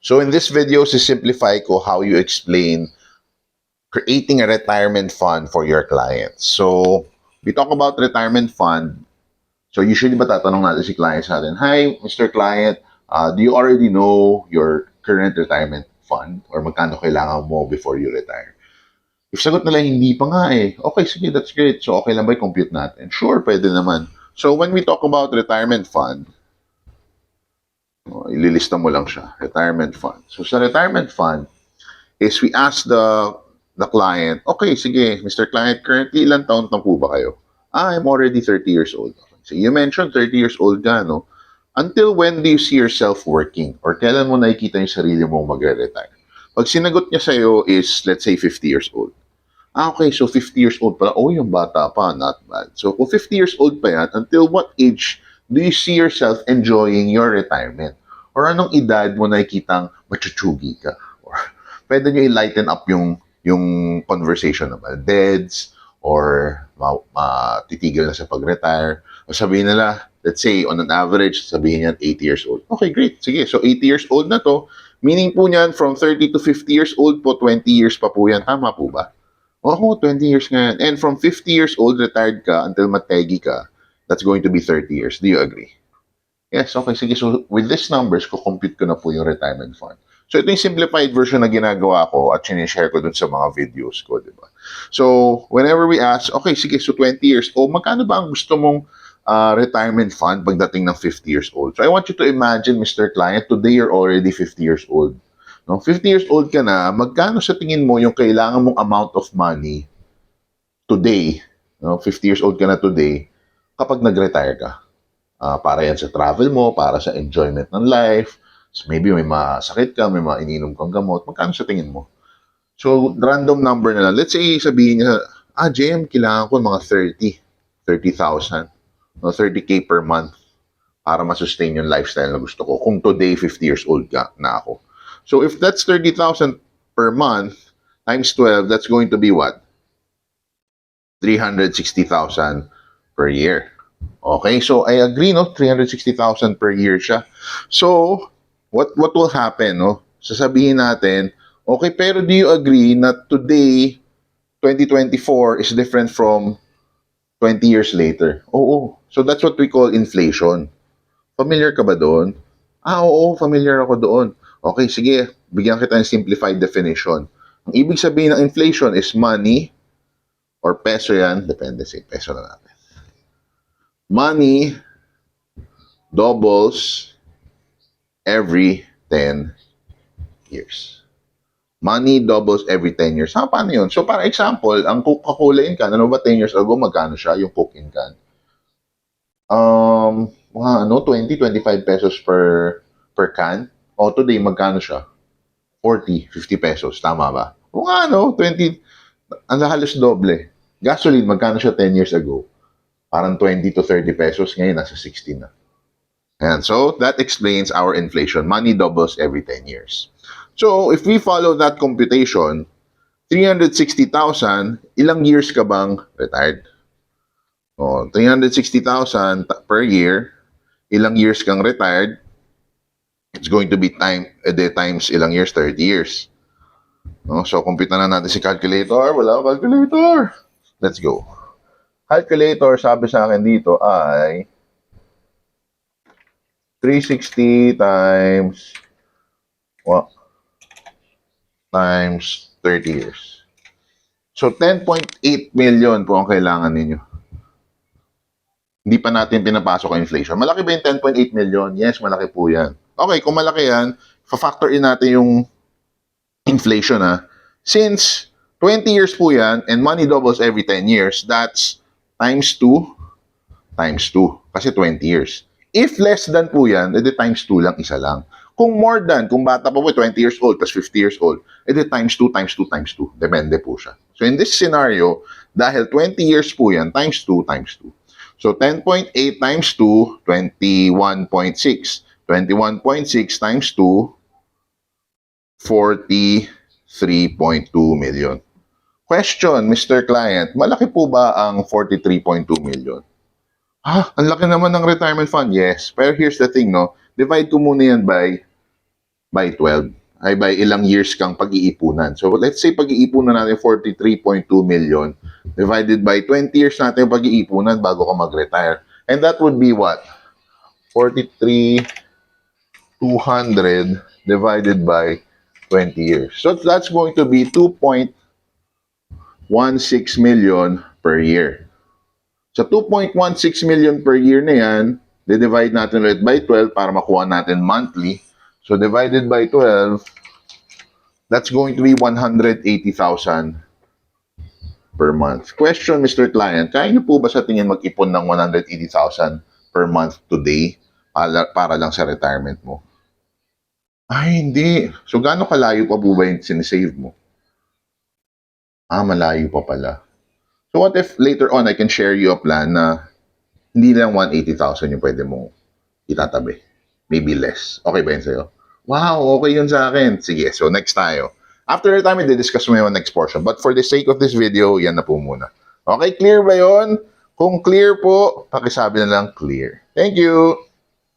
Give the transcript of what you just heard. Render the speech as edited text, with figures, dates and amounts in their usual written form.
So in this video, simplify ko how you explain creating a retirement fund for your clients. So we talk about retirement fund. So usually ba tatanong natin si client sa atin, "Hi, Mr. Client, do you already know your current retirement fund or magkano kailangan mo before you retire?" If sagot nila, hindi pa nga eh. Okay, sige, that's great. So okay lang ba i-compute natin? Sure, pwede naman. So when we talk about retirement fund, ililista mo lang siya, retirement fund. So sa retirement fund is we ask the client, okay, sige, Mr. Client, currently ilang taon na po ba kayo? I'm already 30 years old. So you mentioned 30 years old ka, no? Until when do you see yourself working? Or kailan mo nakikita yung sarili mo magre-retire? Pag sinagot niya sa'yo is, let's say, 50 years old. Okay, so 50 years old pala. Oh, yung bata pa, not bad. So kung 50 years old pa yan, until what age do you see yourself enjoying your retirement? Or anong edad mo nakikitang machuchugi ka? Or pwede nyo i-lighten up yung conversation naman. Deads, or titigil na sa pag-retire. O sabihin nila, let's say, on an average, sabihin yan 80 years old. Okay, great. Sige, so 80 years old na to. Meaning po niyan, from 30 to 50 years old po, 20 years pa po yan. Tama po ba? Oo, 20 years nga yan. And from 50 years old, retired ka until mategi ka, that's going to be 30 years. Do you agree? Yes, okay. Sige, so with these numbers, kukompute ko na po yung retirement fund. So ito yung simplified version na ginagawa ko at sinishare ko dun sa mga videos ko, di ba? So whenever we ask, okay, sige, so 20 years old, magkano ba ang gusto mong retirement fund pagdating ng 50 years old? So I want you to imagine, Mr. Client, today you're already 50 years old. No, 50 years old ka na, magkano sa tingin mo yung kailangan mong amount of money today, no, 50 years old ka na today, kapag nag-retire ka? Para yan sa travel mo, para sa enjoyment ng life, so maybe may masakit ka, may ininom kang gamot, magkano sa tingin mo? So, random number na lang. Let's say, sabihin niya, JM, kailangan ko mga 30,000, no, 30K per month para masustain yung lifestyle na gusto ko. Kung today, 50 years old ka na ako. So if that's 30,000 per month times 12, that's going to be what? 360,000 per year. Okay, so I agree, no? 360,000 per year siya. So what will happen, no? Sasabihin natin, okay, pero do you agree na today, 2024 is different from 20 years later? Oo. So that's what we call inflation. Familiar ka ba doon? Oo, familiar ako doon. Okay, sige, bigyan kita ng simplified definition. Ang ibig sabihin ng inflation is money, or peso yan, depende sa peso na natin. Money doubles every 10 years. Money doubles every 10 years. Paano yun? So, para example, ang Coca-Cola in can, ano ba 10 years ago, magkano siya, yung Coke in can? Mga 20, 25 pesos per can. O today, magkano siya? 40, 50 pesos. Tama ba? O nga, 20, ang halos doble. Gasoline, magkano siya 10 years ago? Parang 20 to 30 pesos. Ngayon, nasa 16 na. And so, that explains our inflation. Money doubles every 10 years. So, if we follow that computation, 360,000, ilang years ka bang retired? 360,000 per year, ilang years kang retired? It's going to be times ilang years? 30 years. No? So, compute na natin si calculator. Wala akong calculator. Let's go. Calculator, sabi sa akin dito ay 360 times 30 years. So, 10.8 million po ang kailangan ninyo. Hindi pa natin pinapasok ang inflation. Malaki ba yung 10.8 million? Yes, malaki po yan. Okay, kung malaki yan, fa-factor in natin yung inflation, Since 20 years po yan, and money doubles every 10 years, that's times 2, times 2. Kasi 20 years. If less than po yan, edi times 2 lang, isa lang. Kung more than, kung bata pa po, 20 years old, plus 50 years old, edi times 2, times 2, times 2. Depende po siya. So in this scenario, dahil 20 years po yan, times 2, times 2. So 10.8 times 2, 21.6. 21.6 times 2, 43.2 million. Question, Mr. Client, malaki po ba ang 43.2 million? Ang laki naman ng retirement fund. Yes, pero here's the thing, Divide ko muna yan by by 12 ay by ilang years kang pag-iipunan. So let's say pag-iipunan natin 43.2 million divided by 20 years natin yung pag-iipunan bago ka mag-retire. And that would be what? 43,200 divided by 20 years. So that's going to be 2.16 million per year. So 2.16 million per year na yan, divide natin ulit by 12 para makuha natin monthly. So divided by 12, that's going to be 180,000 per month. Question, Mr. Client, kaya niyo po ba sa tingin mag-ipon ng 180,000 per month today para lang sa retirement mo? Ay, hindi. So gaano kalayo pa po ba yung sinisave mo? Malayo pa pala. So what if later on I can share you a plan na hindi lang 180,000 yung pwede mong itatabi? Maybe less. Okay ba yun sa'yo? Wow, okay yun sa akin. Sige, so next tayo. After retirement, discuss mo yung next portion. But for the sake of this video, yan na po muna. Okay, clear ba yun? Kung clear po, pakisabi na lang clear. Thank you!